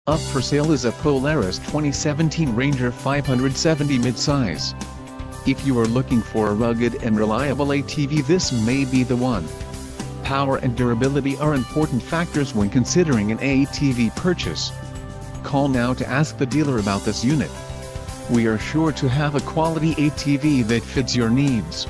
Up for sale is a Polaris 2017 Ranger 570 midsize. If you are looking for a rugged and reliable ATV, this may be the one. Power and durability are important factors when considering an ATV purchase. Call now to ask the dealer about this unit. We are sure to have a quality ATV that fits your needs.